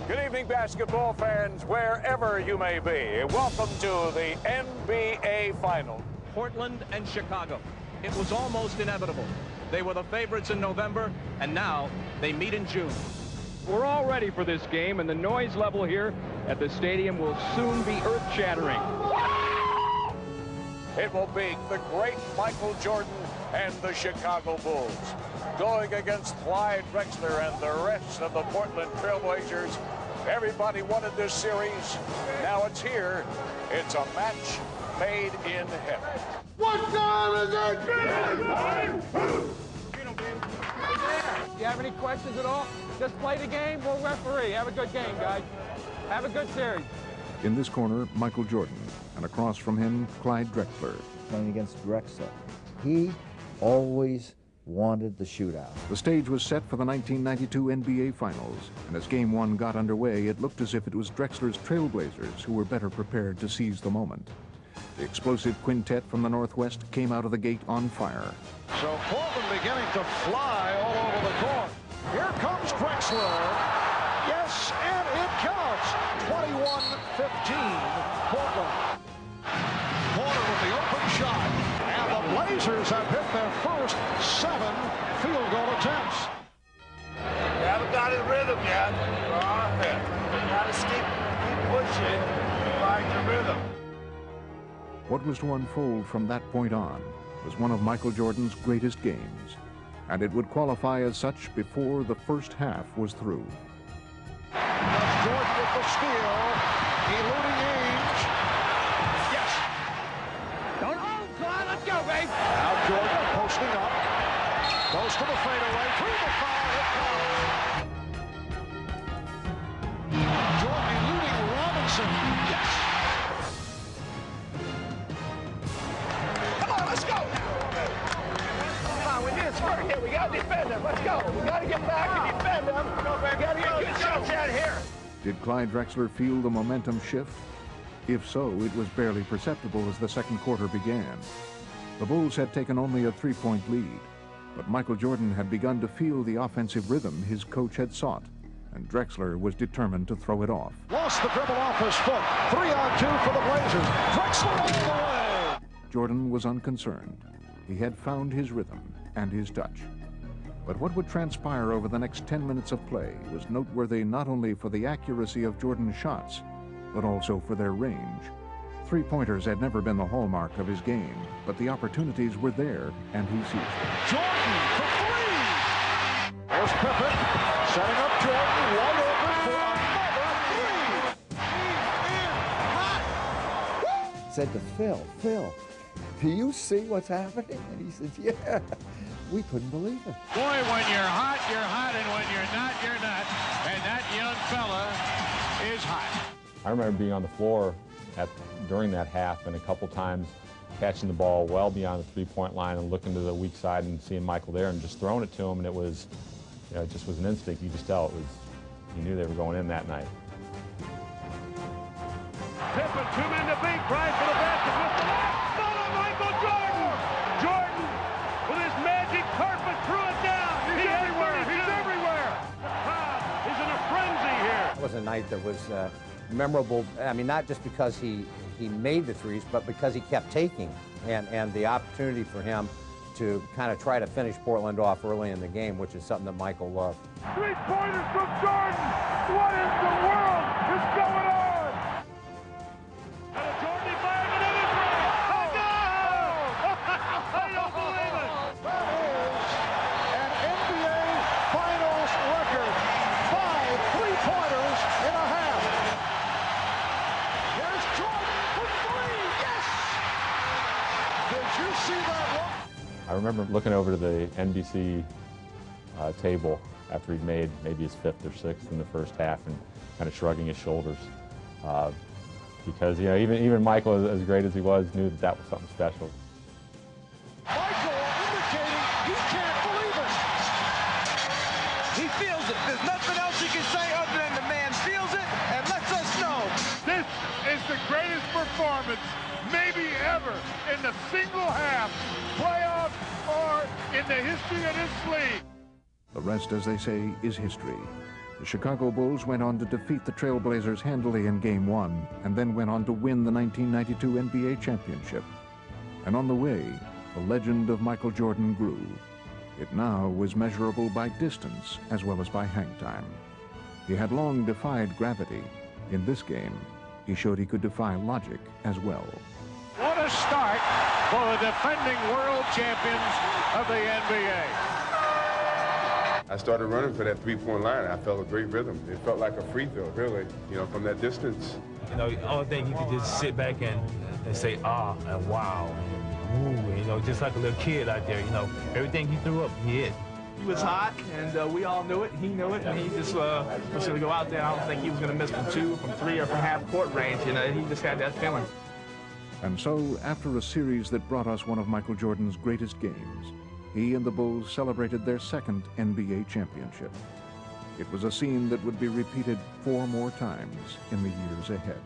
Good evening, basketball fans, wherever you may be. Welcome to the NBA Final. Portland and Chicago. It was almost inevitable. They were the favorites in November, and now they meet in June. We're all ready for this game, and the noise level here at the stadium will soon be earth-shattering. It will be the great Michael Jordan and the Chicago Bulls going against Clyde Drexler and the rest of the Portland Trailblazers. Everybody wanted this series. Now it's here. It's a match made in heaven. What time is it? You have any questions at all? Just play the game. We'll referee. Have a good game, guys. Have a good series. In this corner, Michael Jordan, and across from him, Clyde Drexler. Playing against Drexler, he always wanted the shootout. The stage was set for the 1992 NBA Finals, and as Game 1 got underway, it looked as if it was Drexler's Trailblazers who were better prepared to seize the moment. The explosive quintet from the Northwest came out of the gate on fire. So Portland beginning to fly all over the court. Here comes Drexler. Yes, and it counts. 21-15, Portland. Porter with the open shot. And the Blazers have hit their first 7 field goal attempts. You haven't got his rhythm yet. You got to keep pushing. Find your rhythm. What was to unfold from that point on was one of Michael Jordan's greatest games, and it would qualify as such before the first half was through. That's Jordan with the steal, eluding Ainge. Yes. Don't hold, Clyde. Let's go, babe. Now Jordan posting up. Goes to the fadeaway. Through the foul. It counts. Jordan eluding Robinson. Yes. Come on, let's go. Come on, we need a spurt here. We got to defend them. Let's go. We got to get back and defend them. We got to get good shots out here. Did Clyde Drexler feel the momentum shift? If so, it was barely perceptible as the second quarter began. The Bulls had taken only a 3-point lead, but Michael Jordan had begun to feel the offensive rhythm his coach had sought, and Drexler was determined to throw it off. Lost the dribble off his foot. 3-on-2 for the Blazers. Drexler all the way. Jordan was unconcerned. He had found his rhythm and his touch. But what would transpire over the next 10 minutes of play was noteworthy not only for the accuracy of Jordan's shots, but also for their range. Three-pointers had never been the hallmark of his game, but the opportunities were there, and he seized them. Jordan for 3. There's Pippen setting up Jordan wide open for another 3. He's in hot. Said to Phil, do you see what's happening? And he said, yeah. We couldn't believe it. Boy, when you're hot, and when you're not, you're not. And that young fella is hot. I remember being on the floor during that half and a couple times catching the ball well beyond the three-point line and looking to the weak side and seeing Michael there and just throwing it to him, and it was, it just was an instinct. You just tell you knew they were going in that night. Pippen, 2 men to beat, trying for the basket with the left. Follow Michael Jordan! Jordan, with his magic carpet, threw it down. He's everywhere. He's everywhere. The crowd is in a frenzy here. It was a night that was memorable. I mean, not just because he made the threes, but because he kept taking, and the opportunity for him to kind of try to finish Portland off early in the game, which is something that Michael loved. 3-pointers from Jordan. What in the world is going on? And a Jordan by a minute is right. Oh, no! I don't believe it. That is an NBA Finals record. 5 3-pointers in a half. Here's Jordan for 3. Yes! Did you see that one? I remember looking over to the NBC table after he'd made maybe his 5th or 6th in the first half and kind of shrugging his shoulders. Because, even Michael, as great as he was, knew that was something special. Michael indicating he can't believe it. He feels it. There's nothing else he can say other than the man feels it and lets us know. This is the greatest performance maybe ever in the single half, playoff, or in the history of this league. The rest, as they say, is history. The Chicago Bulls went on to defeat the Trailblazers handily in Game 1 and then went on to win the 1992 NBA championship. And on the way, the legend of Michael Jordan grew. It now was measurable by distance as well as by hang time. He had long defied gravity. In this game, he showed he could defy logic as well. What a start for the defending world champions of the NBA. I started running for that three-point line. I felt a great rhythm. It felt like a free throw, really, from that distance. The only thing you could just sit back and say, ah, and wow, and ooh, just like a little kid out there, everything he threw up, he hit. He was hot, and we all knew it. He knew it, and he just was going to go out there. I don't think he was going to miss from 2, from 3, or from half-court range. He just had that feeling. And so, after a series that brought us one of Michael Jordan's greatest games, he and the Bulls celebrated their second NBA championship. It was a scene that would be repeated 4 more times in the years ahead.